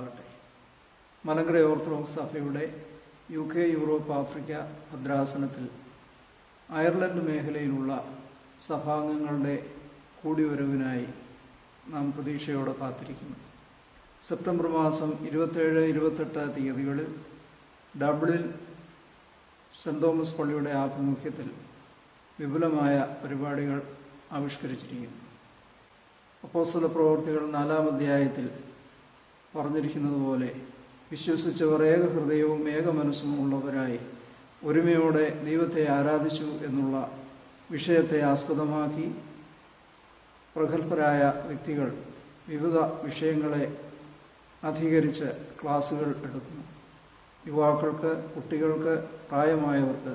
ഉണ്ടാകട്ടെ. മലങ്കര ഓർത്തഡോക്സ് സഭയുടെ UK, Europe, Africa ഭദ്രാസനത്തിൽ Ireland മേഖലയിലുള്ള സഭാംഗങ്ങളുടെ കൂടിവരവിനായി നാം പ്രതീക്ഷയോടെ കാത്തിരിക്കുന്നു. സെപ്റ്റംബർ മാസം 27, 28 തീയതികളിൽ ഡബ്ലിൻ സെൻറ് തോമസ് പള്ളിയുടെ ആഭിമുഖ്യത്തിൽ വിപുലമായ പരിപാടികൾ ആവിഷ്കരിച്ചിരിക്കുന്നു. അപ്പോസ്തല പ്രവൃത്തികൾ 4-ാം അധ്യായത്തിൽ പറഞ്ഞിരിക്കുന്നത് പോലെ വിശ്വസിച്ചവർ ഏക ഹൃദയവും ഏക മനസ്സും ഉള്ളവരായി ഒരുമയോടെ ദൈവത്തെ ആരാധിച്ചു എന്നുള്ള വിഷയത്തെ ആസ്പദമാക്കി പ്രഗത്ഭരായ വ്യക്തികൾ വിവിധ വിഷയങ്ങളെ അധികരിച്ച് ക്ലാസുകൾ എടുക്കുന്നു. യുവാക്കൾക്ക്, കുട്ടികൾക്ക്, പ്രായമായവർക്ക്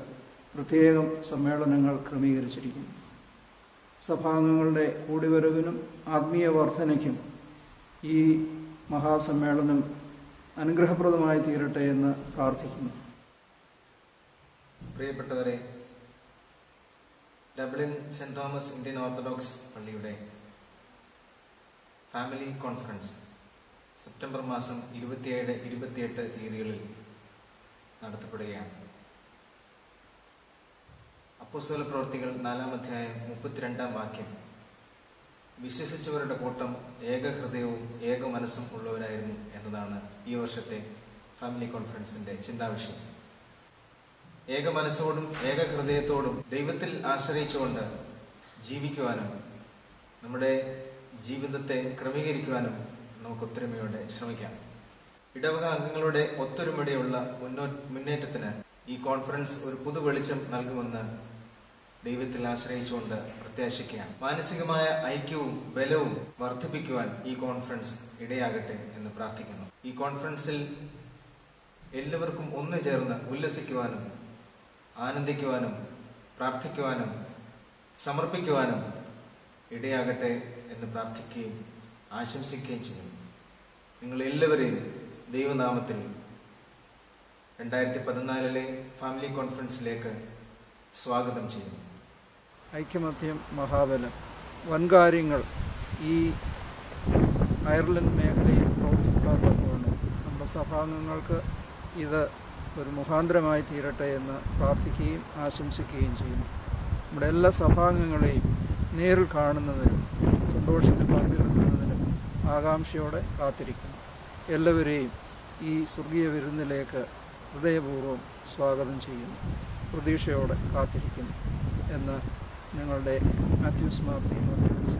പ്രത്യേകം സമ്മേളനങ്ങൾ ക്രമീകരിച്ചിരിക്കുന്നു. സഭാംഗങ്ങളുടെ കൂടിവരവിനും ആത്മീയ വർധനയ്ക്കും ഈ മഹാസമ്മേളനം അനുഗ്രഹപ്രദമായി തീരട്ടെ എന്ന് പ്രാർത്ഥിക്കുന്നു. പ്രിയപ്പെട്ടവരെ, Dublin saint Thomas Indian Orthodox പള്ളിയുടെ ഫാമിലി കോൺഫറൻസ് സെപ്റ്റംബർ മാസം 27, 28 തീയതികളിൽ നടത്തപ്പെടുകയാണ്. അപ്പോസ്തല പ്രവൃത്തികൾ 4-ാം അധ്യായം 32-ാം വാക്യം, വിശ്വസിച്ചവരുടെ കൂട്ടം ഏക ഹൃദയവും ഏക മനസ്സും ഉള്ളവരായിരുന്നു എന്നതാണ് ഈ വർഷത്തെ ഫാമിലി കോൺഫറൻസിന്റെ ചിന്താവിഷയം. ഏക മനസ്സോടും ഏക ഹൃദയത്തോടും ദൈവത്തിൽ ആശ്രയിച്ചുകൊണ്ട് ജീവിക്കുവാനും നമ്മുടെ ജീവിതത്തെ ക്രമീകരിക്കുവാനും നമുക്ക് ഒത്തൊരുമയോടെ ശ്രമിക്കാം. ഇടവക അംഗങ്ങളുടെ ഒത്തൊരുമയോടെയുള്ള മുന്നേറ്റത്തിന് ഈ കോൺഫറൻസ് ഒരു പുതു വെളിച്ചം നൽകുമെന്ന് ദൈവത്തിൽ ആശ്രയിച്ചുകൊണ്ട് പ്രത്യാശിക്കുകയാണ്. മാനസികമായ ഐക്യവും ബലവും വർദ്ധിപ്പിക്കുവാൻ ഈ കോൺഫറൻസ് ഇടയാകട്ടെ എന്ന് പ്രാർത്ഥിക്കുന്നു. ഈ കോൺഫറൻസിൽ എല്ലാവർക്കും ഒന്നു ചേർന്ന് ഉല്ലസിക്കുവാനും ആനന്ദിക്കുവാനും പ്രാർത്ഥിക്കുവാനും സമർപ്പിക്കുവാനും ഇടയാകട്ടെ എന്ന് പ്രാർത്ഥിക്കുകയും ആശംസിക്കുകയും ചെയ്യുന്നു. നിങ്ങൾ എല്ലാവരെയും ദൈവനാമത്തിൽ 2014 ഫാമിലി കോൺഫറൻസിലേക്ക് സ്വാഗതം ചെയ്യുന്നു. ഐക്യമത്യം മഹാബലം. വൻകാര്യങ്ങൾ ഈ അയർലൻഡ് മേഖലയിൽ പ്രവർത്തിക്കാറുള്ളതുകൊണ്ട് നമ്മുടെ സഭാംഗങ്ങൾക്ക് ഇത് ഒരു മുഖാന്തരമായി തീരട്ടെ എന്ന് പ്രാർത്ഥിക്കുകയും ആശംസിക്കുകയും ചെയ്യുന്നു. നമ്മുടെ എല്ലാ സഭാംഗങ്ങളെയും നേരിൽ കാണുന്നതിനും സന്തോഷത്തിൽ പങ്കെടുക്കുന്നതിനും ആകാംക്ഷയോടെ കാത്തിരിക്കുന്നു. എല്ലാവരെയും ഈ സ്വർഗീയ വിരുന്നിലേക്ക് ഹൃദയപൂർവ്വം സ്വാഗതം ചെയ്യുന്നു, പ്രതീക്ഷയോടെ കാത്തിരിക്കുന്നു എന്ന് ഞങ്ങളുടെ മാത്യൂസ് മാർ തീമോത്തിയോസ്